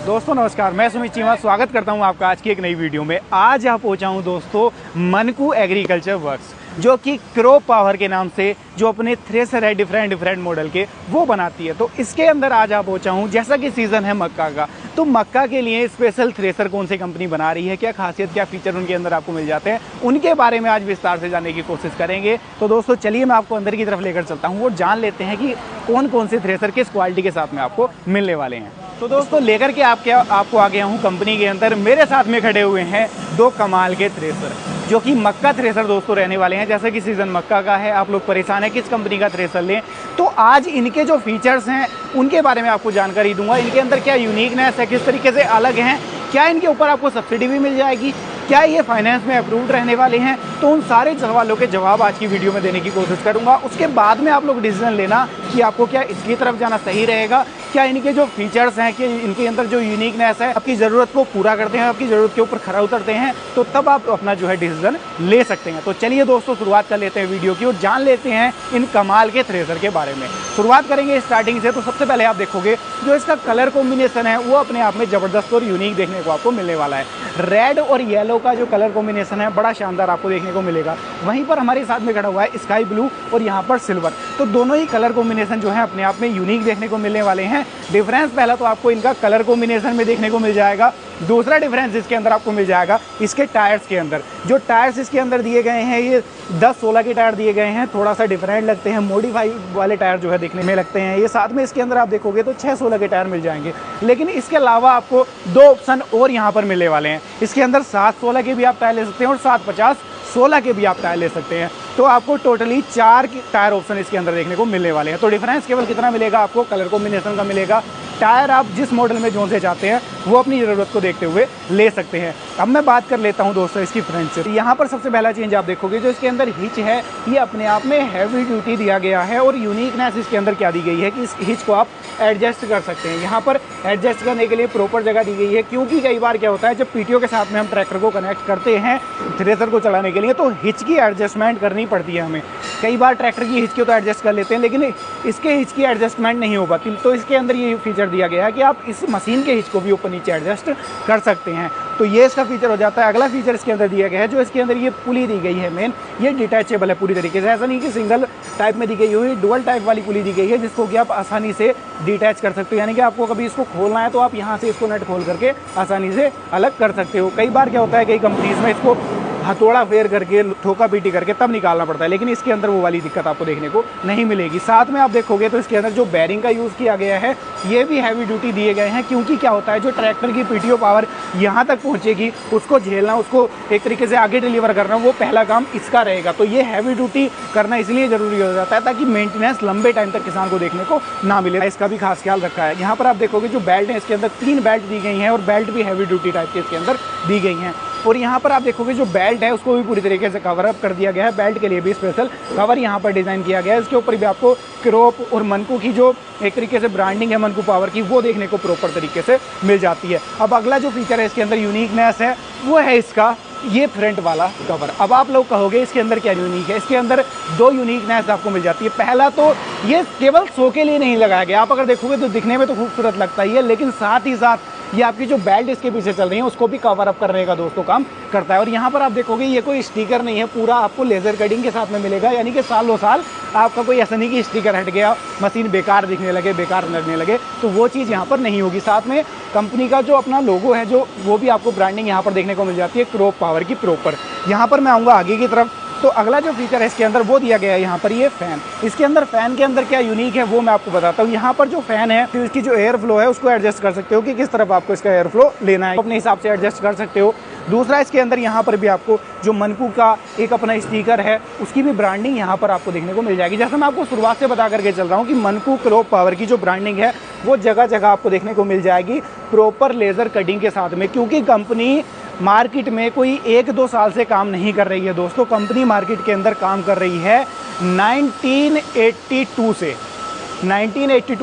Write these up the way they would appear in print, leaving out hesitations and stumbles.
दोस्तों नमस्कार, मैं सुमित चीमा स्वागत करता हूं आपका आज की एक नई वीडियो में। आज यहाँ पहुंचा हूं दोस्तों मनकू एग्रीकल्चर वर्क्स, जो कि क्रॉप पावर के नाम से जो अपने थ्रेसर है डिफरेंट मॉडल के वो बनाती है। तो इसके अंदर आज आप पहुंचा हूं, जैसा कि सीज़न है मक्का का, तो मक्का के लिए स्पेशल थ्रेसर कौन सी कंपनी बना रही है, क्या खासियत क्या फीचर उनके अंदर आपको मिल जाते हैं, उनके बारे में आज विस्तार से जानने की कोशिश करेंगे। तो दोस्तों चलिए मैं आपको अंदर की तरफ लेकर चलता हूँ और जान लेते हैं कि कौन से थ्रेसर किस क्वालिटी के साथ में आपको मिलने वाले हैं। तो दोस्तों लेकर के आपको आ गया हूँ कंपनी के अंदर। मेरे साथ में खड़े हुए हैं दो कमाल के थ्रेसर, जो कि मक्का थ्रेसर दोस्तों रहने वाले हैं। जैसे कि सीज़न मक्का का है, आप लोग परेशान है किस कंपनी का थ्रेसर लें, तो आज इनके जो फीचर्स हैं उनके बारे में आपको जानकारी दूंगा। इनके अंदर क्या यूनिकनेस है, किस तरीके से अलग हैं, क्या इनके ऊपर आपको सब्सिडी भी मिल जाएगी, क्या ये फाइनेंस में अप्रूव्ड रहने वाले हैं, तो उन सारे सवालों के जवाब आज की वीडियो में देने की कोशिश करूंगा। उसके बाद में आप लोग डिसीजन लेना कि आपको क्या इसकी तरफ जाना सही रहेगा, क्या इनके जो फीचर्स हैं कि इनके अंदर जो यूनिकनेस है आपकी ज़रूरत को पूरा करते हैं, आपकी ज़रूरत के ऊपर खरा उतरते हैं, तो तब आप अपना जो है डिसीजन ले सकते हैं। तो चलिए दोस्तों शुरुआत कर लेते हैं वीडियो की और जान लेते हैं इन कमाल के थ्रेसर के बारे में। शुरुआत करेंगे स्टार्टिंग से। तो सबसे पहले आप देखोगे जो इसका कलर कॉम्बिनेशन है वो अपने आप में ज़बरदस्त और यूनिक देखने को आपको मिलने वाला है। रेड और येलो का जो कलर कॉम्बिनेशन है बड़ा शानदार आपको देखने को मिलेगा। वहीं पर हमारे साथ में खड़ा हुआ है स्काई ब्लू और यहाँ पर सिल्वर, तो दोनों ही कलर कॉम्बिनेशन जो है अपने आप में यूनिक देखने को मिलने वाले हैं। डिफरेंस पहला तो आपको इनका कलर कॉम्बिनेशन में देखने को मिल जाएगा। दूसरा डिफरेंस इसके अंदर आपको मिल जाएगा इसके टायर्स के अंदर। जो टायर्स इसके अंदर दिए गए हैं ये 10-16 के टायर दिए गए हैं, थोड़ा सा डिफरेंट लगते हैं, मॉडिफाई वाले टायर जो है देखने में लगते हैं। ये साथ में इसके अंदर आप देखोगे तो 6-16 के टायर मिल जाएंगे, लेकिन इसके अलावा आपको दो ऑप्शन और यहाँ पर मिलने वाले हैं। इसके अंदर 7-16 के भी आप टायर ले सकते हैं और 7-50-16 के भी आप टायर ले सकते हैं। तो आपको टोटली 4 टायर ऑप्शन इसके अंदर देखने को मिलने वाले हैं। तो डिफरेंस केवल कितना मिलेगा आपको, कलर कॉम्बिनेशन का मिलेगा। टायर आप जिस मॉडल में जो से चाहते हैं वो अपनी ज़रूरत को देखते हुए ले सकते हैं। अब मैं बात कर लेता हूं दोस्तों इसकी फ्रंट से। यहाँ पर सबसे पहला चेंज आप देखोगे जो इसके अंदर हिच है ये अपने आप में हैवी ड्यूटी दिया गया है। और यूनिकनेस इसके अंदर क्या दी गई है कि इस हिच को आप एडजस्ट कर सकते हैं। यहाँ पर एडजस्ट करने के लिए प्रॉपर जगह दी गई है, क्योंकि कई बार क्या होता है जब पीटीओ के साथ में हम ट्रैक्टर को कनेक्ट करते हैं थ्रेसर को चलाने के लिए तो हिच की एडजस्टमेंट करनी पड़ती है हमें। कई बार ट्रैक्टर की हिच की तो एडजस्ट कर लेते हैं, लेकिन इसके हिच की एडजस्टमेंट नहीं हो पाती। तो इसके अंदर ये फीचर दिया गया है कि आप इस मशीन के हिच को भी ऊपर नीचे एडजस्ट कर सकते हैं। तो ये इसका फीचर हो जाता है। अगला फीचर इसके अंदर दिया गया है, जो इसके अंदर ये पुली दी गई है मेन, ये डिटैचेबल है पूरी तरीके से। ऐसा नहीं कि सिंगल टाइप में दी गई हुई, डुअल टाइप वाली पुली दी गई है जिसको कि आप आसानी से डिटैच कर सकते हो। यानी कि आपको कभी इसको खोलना है तो आप यहाँ से इसको नट खोल करके आसानी से अलग कर सकते हो। कई बार क्या होता है कई कंपनीज में इसको हथौड़ा फेर करके ठोका पीटी करके तब निकालना पड़ता है, लेकिन इसके अंदर वो वाली दिक्कत आपको देखने को नहीं मिलेगी। साथ में आप देखोगे तो इसके अंदर जो बैरिंग का यूज़ किया गया है ये भी हैवी ड्यूटी दिए गए हैं, क्योंकि क्या होता है जो ट्रैक्टर की पीटीओ पावर यहाँ तक पहुँचेगी उसको झेलना, उसको एक तरीके से आगे डिलीवर करना, वो पहला काम इसका रहेगा। तो ये हैवी ड्यूटी करना इसलिए ज़रूरी हो जाता है ताकि मेंटेनेंस लंबे टाइम तक किसान को देखने को ना मिले। इसका भी खास ख्याल रखा है। यहाँ पर आप देखोगे जो बेल्ट है इसके अंदर 3 बेल्ट दी गई हैं और बेल्ट भी हैवी ड्यूटी टाइप के इसके अंदर दी गई हैं। और यहाँ पर आप देखोगे जो बेल्ट है उसको भी पूरी तरीके से कवर अप कर दिया गया है। बेल्ट के लिए भी स्पेशल कवर यहाँ पर डिज़ाइन किया गया है। इसके ऊपर भी आपको क्रॉप और मनकू की जो एक तरीके से ब्रांडिंग है मनकू पावर की वो देखने को प्रॉपर तरीके से मिल जाती है। अब अगला जो फीचर है इसके अंदर यूनिकनेस है वो है इसका ये फ्रंट वाला कवर। अब आप लोग कहोगे इसके अंदर क्या यूनिक है, इसके अंदर 2 यूनिकनेस आपको मिल जाती है। पहला तो ये केवल शो के लिए नहीं लगाया गया, आप अगर देखोगे तो दिखने में तो खूबसूरत लगता ही है, लेकिन साथ ही साथ ये आपकी जो बेल्ट इसके पीछे चल रही है उसको भी कवर अप करने का दोस्तों काम करता है। और यहाँ पर आप देखोगे ये कोई स्टिकर नहीं है, पूरा आपको लेजर कटिंग के साथ में मिलेगा। यानी कि सालों साल आपका कोई ऐसा नहीं कि स्टिकर हट गया, मशीन बेकार दिखने लगे, बेकार लगने लगे, तो वो चीज़ यहाँ पर नहीं होगी। साथ में कंपनी का जो अपना लोगो है जो वो भी आपको ब्रांडिंग यहाँ पर देखने को मिल जाती है क्रॉप पावर की प्रॉपर। यहाँ पर मैं आऊँगा आगे की तरफ। तो अगला जो फीचर है इसके अंदर वो दिया गया है यहाँ पर ये फ़ैन। इसके अंदर फ़ैन के अंदर क्या यूनिक है वो मैं आपको बताता हूँ। यहाँ पर जो फ़ैन है तो इसकी जो एयर फ्लो है उसको एडजस्ट कर सकते हो कि किस तरफ आपको इसका एयर फ्लो लेना है, अपने हिसाब से एडजस्ट कर सकते हो। दूसरा इसके अंदर यहाँ पर भी आपको जो मनकू का एक अपना स्टिकर है उसकी भी ब्रांडिंग यहाँ पर आपको देखने को मिल जाएगी। जैसे मैं आपको शुरुआत से बता करके चल रहा हूँ कि मनकू क्रॉप पावर की जो ब्रांडिंग है वो जगह जगह आपको देखने को मिल जाएगी प्रॉपर लेज़र कटिंग के साथ में, क्योंकि कंपनी मार्केट में कोई 1-2 साल से काम नहीं कर रही है दोस्तों। कंपनी मार्केट के अंदर काम कर रही है 1982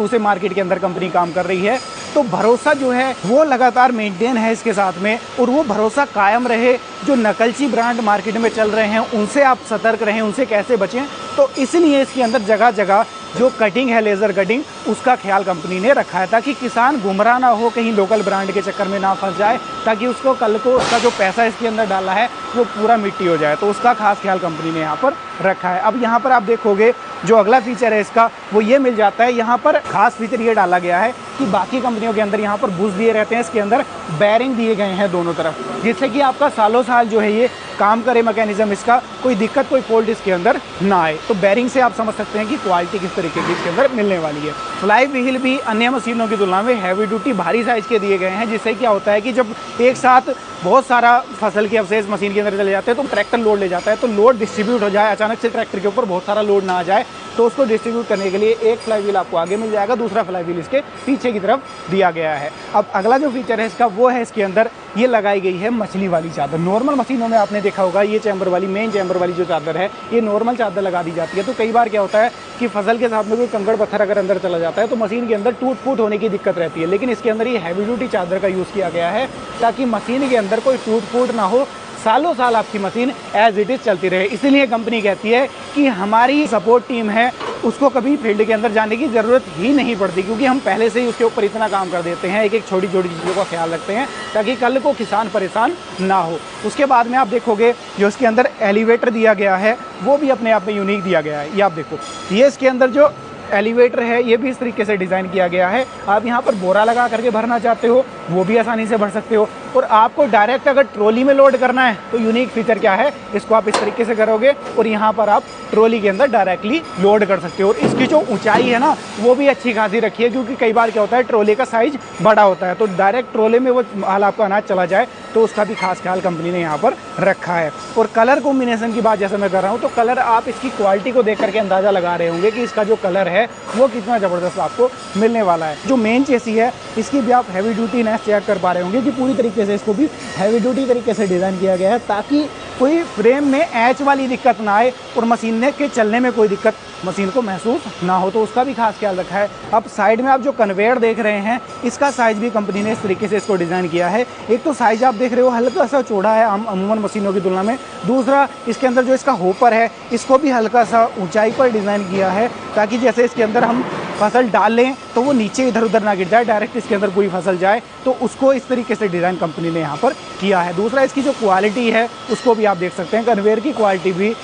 से मार्केट के अंदर कंपनी काम कर रही है। तो भरोसा जो है वो लगातार मेंटेन है इसके साथ में, और वो भरोसा कायम रहे। जो नकलची ब्रांड मार्केट में चल रहे हैं उनसे आप सतर्क रहें, उनसे कैसे बचें। तो इसलिए इसके अंदर जगह जगह जो कटिंग है लेज़र कटिंग, उसका ख्याल कंपनी ने रखा है ताकि किसान गुमराह ना हो, कहीं लोकल ब्रांड के चक्कर में ना फंस जाए, ताकि उसको कल को उसका जो पैसा इसके अंदर डाला है वो पूरा मिट्टी हो जाए। तो उसका खास ख्याल कंपनी ने यहाँ पर रखा है। अब यहाँ पर आप देखोगे जो अगला फीचर है इसका वो ये मिल जाता है। यहाँ पर खास फीचर ये डाला गया है कि बाकी कंपनियों के अंदर यहाँ पर बुश दिए रहते हैं, इसके अंदर बैरिंग दिए गए हैं दोनों तरफ, जिससे कि आपका सालों साल जो है ये काम करे मैकेनिज्म, इसका कोई दिक्कत कोई फॉल्ट इसके अंदर ना आए। तो बैरिंग से आप समझ सकते हैं कि क्वालिटी किस तरीके की इसके अंदर मिलने वाली है। फ्लाई व्हील भी अन्य मशीनों की तुलना में हैवी ड्यूटी भारी साइज़ के दिए गए हैं, जिससे क्या होता है कि जब एक साथ बहुत सारा फसल के अवशेष मशीन के अंदर चले जाते हैं तो ट्रैक्टर लोड ले जाता है, तो लोड डिस्ट्रीब्यूट हो जाए, अचानक से ट्रैक्टर के ऊपर बहुत सारा लोड ना आ जाए, तो उसको डिस्ट्रीब्यूट करने के लिए एक फ्लाई व्हील आपको आगे मिल जाएगा, दूसरा फ्लाई व्हील इसके पीछे की तरफ दिया गया है। अब अगला जो फीचर है इसका वो है इसके अंदर ये लगाई गई है मछली वाली चादर। नॉर्मल मशीनों में आपने देखा होगा ये चैम्बर वाली, मेन चैम्बर वाली जो चादर है ये नॉर्मल चादर लगा दी जाती है। तो कई बार क्या होता है कि फसल के साथ में कोई कंकड़ पत्थर अगर अंदर चला जाता है तो मशीन के अंदर टूट फूट होने की दिक्कत रहती है, लेकिन इसके अंदर ये हैवी ड्यूटी चादर का यूज़ किया गया है ताकि मशीन के अंदर कोई टूट फूट ना हो, सालों साल आपकी मशीन एज इट इज़ चलती रहे। इसीलिए कंपनी कहती है कि हमारी सपोर्ट टीम है उसको कभी फील्ड के अंदर जाने की ज़रूरत ही नहीं पड़ती, क्योंकि हम पहले से ही उसके ऊपर इतना काम कर देते हैं, एक एक छोटी छोटी चीज़ों का ख्याल रखते हैं ताकि कल को किसान परेशान ना हो। उसके बाद में आप देखोगे जो इसके अंदर एलिवेटर दिया गया है वो भी अपने आप में यूनिक दिया गया है। ये आप देखो, ये इसके अंदर जो एलिवेटर है ये भी इस तरीके से डिज़ाइन किया गया है। आप यहाँ पर बोरा लगा करके भरना चाहते हो वो भी आसानी से भर सकते हो, और आपको डायरेक्ट अगर ट्रॉली में लोड करना है तो यूनिक फीचर क्या है, इसको आप इस तरीके से करोगे और यहाँ पर आप ट्रॉली के अंदर डायरेक्टली लोड कर सकते हो। और इसकी जो ऊंचाई है ना वो भी अच्छी खासी रखी है, क्योंकि कई बार क्या होता है ट्रॉली का साइज बड़ा होता है, तो डायरेक्ट ट्रॉली में वो माल आपका अनाज चला जाए, तो उसका भी खास ख्याल कंपनी ने यहाँ पर रखा है। और कलर कॉम्बिनेशन की बात जैसे मैं कर रहा हूँ, तो कलर आप इसकी क्वालिटी को देख करके अंदाज़ा लगा रहे होंगे कि इसका जो कलर है वो कितना ज़बरदस्त आपको मिलने वाला है। जो मेन चेसी है इसकी भी आप हैवी ड्यूटी नेस चेक कर पा रहे होंगे कि पूरी तरीके से इसको भी हैवी ड्यूटी तरीके से डिज़ाइन किया गया है ताकि कोई फ्रेम में एच वाली दिक्कत ना आए और मशीन के चलने में कोई दिक्कत मशीन को महसूस ना हो, तो उसका भी खास ख्याल रखा है। अब साइड में आप जो कन्वेयर देख रहे हैं इसका साइज़ भी कंपनी ने इस तरीके से इसको डिज़ाइन किया है। एक तो साइज़ आप देख रहे हो हल्का सा चौड़ा है अमूमन मशीनों की तुलना में, दूसरा इसके अंदर जो इसका होपर है इसको भी हल्का सा ऊंचाई पर डिज़ाइन किया है ताकि जैसे इसके अंदर हम फसल डाल लें तो वो नीचे इधर उधर ना गिर जाए, डायरेक्ट इसके अंदर पूरी फसल जाए, तो उसको इस तरीके से डिज़ाइन कंपनी ने यहाँ पर किया है। दूसरा इसकी जो क्वालिटी है उसको भी आप देख सकते हैं, कन्वेयर की क्वालिटी भी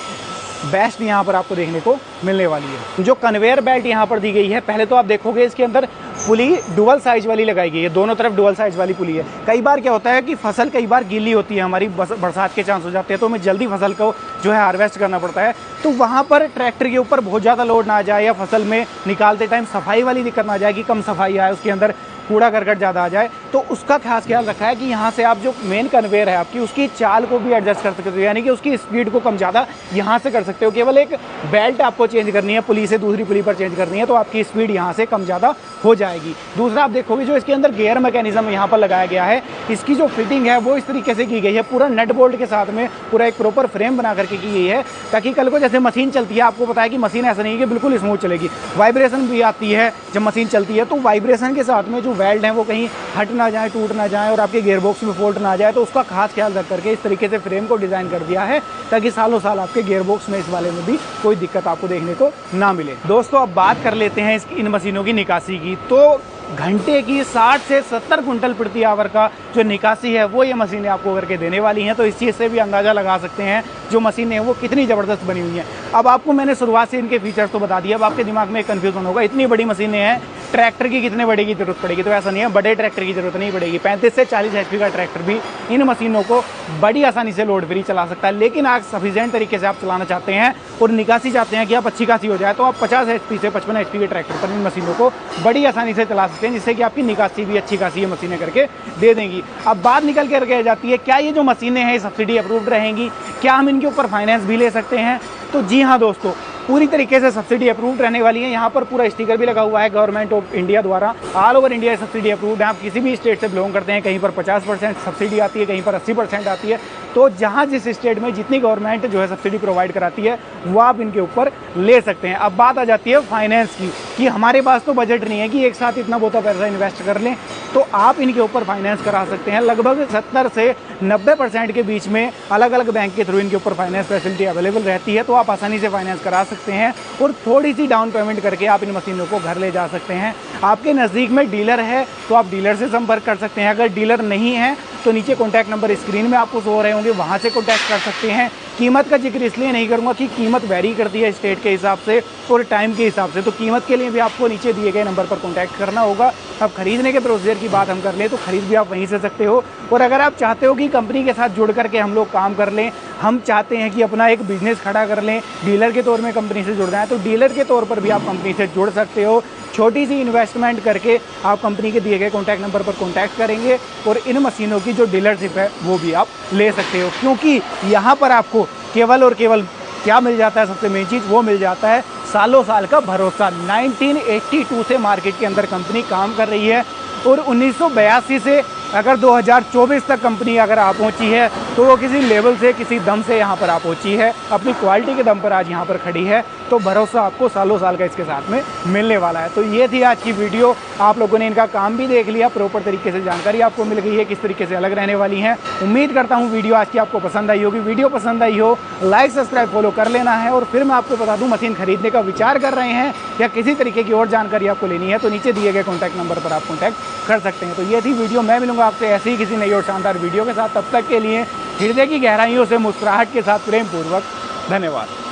बेस्ट यहाँ पर आपको देखने को मिलने वाली है। जो कन्वेयर बेल्ट यहाँ पर दी गई है, पहले तो आप देखोगे इसके अंदर पुली डुअल साइज वाली लगाई गई है, दोनों तरफ डुअल साइज वाली पुली है। कई बार क्या होता है कि फसल कई बार गीली होती है, हमारी बरसात के चांस हो जाते हैं, तो हमें जल्दी फसल को जो है हार्वेस्ट करना पड़ता है, तो वहाँ पर ट्रैक्टर के ऊपर बहुत ज़्यादा लोड ना आ जाए या फसल में निकालते टाइम सफाई वाली दिक्कत ना आ जाए कि कम सफाई आए, उसके अंदर कूड़ा करकट ज़्यादा आ जाए, तो उसका खास ख्याल रखा है कि यहाँ से आप जो मेन कन्वेयर है आपकी उसकी चाल को भी एडजस्ट कर सकते हो, यानी कि उसकी स्पीड को कम ज़्यादा यहाँ से कर सकते हो। केवल एक बेल्ट आपको चेंज करनी है, पुली से दूसरी पुली पर चेंज करनी है, तो आपकी स्पीड यहाँ से कम ज़्यादा हो जाएगी। दूसरा आप देखोगे जो इसके अंदर गियर मैकेनिज्म यहाँ पर लगाया गया है, इसकी जो फिटिंग है वो इस तरीके से की गई है, पूरा नट बोल्ट के साथ में पूरा एक प्रॉपर फ्रेम बना करके की गई है ताकि कल को जैसे मशीन चलती है, आपको पता है कि मशीन ऐसा नहीं है कि बिल्कुल स्मूथ चलेगी, वाइब्रेशन भी आती है जब मशीन चलती है, तो वाइब्रेशन के साथ में जो वेल्ड है वो कहीं हट ना जाए, टूट ना जाए और आपके गियरबॉक्स में फॉल्ट ना आ जाए, तो उसका खास ख्याल रख करके इस तरीके से फ्रेम को डिज़ाइन कर दिया है ताकि सालों साल आपके गियरबॉक्स में इस वाले में भी कोई दिक्कत आपको देखने को ना मिले। दोस्तों अब बात कर लेते हैं इन मशीनों की निकासी की। तो घंटे की 60 से 70 कुंटल प्रति आवर का जो निकासी है वो ये मशीनें आपको करके देने वाली हैं, तो इस चीज़ से भी अंदाज़ा लगा सकते हैं जो मशीनें हैं वो कितनी ज़बरदस्त बनी हुई हैं। अब आपको मैंने शुरुआत से इनके फीचर्स तो बता दिया, अब आपके दिमाग में एक कन्फ्यूजन होगा, इतनी बड़ी मशीनें हैं ट्रैक्टर की कितने बड़े की जरूरत पड़ेगी, तो ऐसा नहीं है, बड़े ट्रैक्टर की जरूरत नहीं पड़ेगी। 35 से 40 HP का ट्रैक्टर भी इन मशीनों को बड़ी आसानी से लोड फ्री चला सकता है, लेकिन आज सफिशिएंट तरीके से आप चलाना चाहते हैं और निकासी चाहते हैं कि आप अच्छी खासी हो जाए, तो आप 50 HP से 55 HP के ट्रैक्टर पर इन मशीनों को बड़ी आसानी से चला सकते हैं, जिससे कि आपकी निकासी भी अच्छी खासी ये मशीनें करके दे देंगी। अब बात निकल कर रह जाती है क्या ये जो मशीनें हैं सब्सिडी अप्रूव्ड रहेंगी, क्या हम इनके ऊपर फाइनेंस भी ले सकते हैं? तो जी हाँ दोस्तों, पूरी तरीके से सब्सिडी अप्रूव्ड रहने वाली है। यहाँ पर पूरा स्टिकर भी लगा हुआ है गवर्नमेंट ऑफ इंडिया द्वारा, all over India subsidy approved है। आप किसी भी स्टेट से बिलोंग करते हैं, कहीं पर 50% सब्सिडी आती है, कहीं पर 80% आती है, तो जहाँ जिस स्टेट में जितनी गवर्नमेंट जो है सब्सिडी प्रोवाइड कराती है वो आप इनके ऊपर ले सकते हैं। अब बात आ जाती है फाइनेंस की कि हमारे पास तो बजट नहीं है कि एक साथ इतना बहुत पैसा इन्वेस्ट कर लें, तो आप इनके ऊपर फाइनेंस करा सकते हैं। लगभग 70 से 90% के बीच में अलग अलग बैंक के थ्रू इनके ऊपर फाइनेंस फैसिलिटी अवेलेबल रहती है, तो आप आसानी से फाइनेंस करा सकते हैं और थोड़ी सी डाउन पेमेंट करके आप इन मशीनों को घर ले जा सकते हैं। आपके नज़दीक में डीलर है तो आप डीलर से संपर्क कर सकते हैं। अगर डीलर नहीं है तो नीचे कॉन्टैक्ट नंबर स्क्रीन में आपको शो हो रहे होंगे, वहाँ से कॉन्टैक्ट कर सकते हैं। कीमत का जिक्र इसलिए नहीं करूँगा कि कीमत वेरी करती है स्टेट के हिसाब से और टाइम के हिसाब से, तो कीमत के लिए भी आपको नीचे दिए गए नंबर पर कॉन्टैक्ट करना होगा। अब खरीदने के प्रोसीजर की बात हम कर लें तो खरीद भी आप वहीं से सकते हो, और अगर आप चाहते हो कि कंपनी के साथ जुड़ करके हम लोग काम कर लें, हम चाहते हैं कि अपना एक बिजनेस खड़ा कर लें, डीलर के तौर में कंपनी से जुड़ना है, तो डीलर के तौर पर भी आप कंपनी से जुड़ सकते हो। छोटी सी इन्वेस्टमेंट करके आप कंपनी के दिए गए कॉन्टैक्ट नंबर पर कॉन्टैक्ट करेंगे और इन मशीनों की जो डीलरशिप है वो भी आप ले सकते हो, क्योंकि यहाँ पर आपको केवल और केवल क्या मिल जाता है, सबसे मेन चीज़ वो मिल जाता है सालों साल का भरोसा। 1982 से मार्केट के अंदर कंपनी काम कर रही है और 1982 से अगर 2024 तक कंपनी अगर आ पहुंची है तो वो किसी लेवल से किसी दम से यहाँ पर आ पहुंची है, अपनी क्वालिटी के दम पर आज यहाँ पर खड़ी है, तो भरोसा आपको सालों साल का इसके साथ में मिलने वाला है। तो ये थी आज की वीडियो, आप लोगों ने इनका काम भी देख लिया, प्रॉपर तरीके से जानकारी आपको मिल गई है किस तरीके से अलग रहने वाली हैं। उम्मीद करता हूँ वीडियो आज की आपको पसंद आई होगी। वीडियो पसंद आई हो लाइक सब्सक्राइब फॉलो कर लेना है। और फिर मैं आपको बता दूँ, मशीन खरीदने का विचार कर रहे हैं या किसी तरीके की और जानकारी आपको लेनी है तो नीचे दिए गए कॉन्टैक्ट नंबर पर आप कॉन्टैक्ट कर सकते हैं। तो ये थी वीडियो, मैं मिलूंगा आपसे ऐसे ही किसी नई और शानदार वीडियो के साथ। तब तक के लिए हृदय की गहराइयों से मुस्कुराहट के साथ प्रेम पूर्वक धन्यवाद।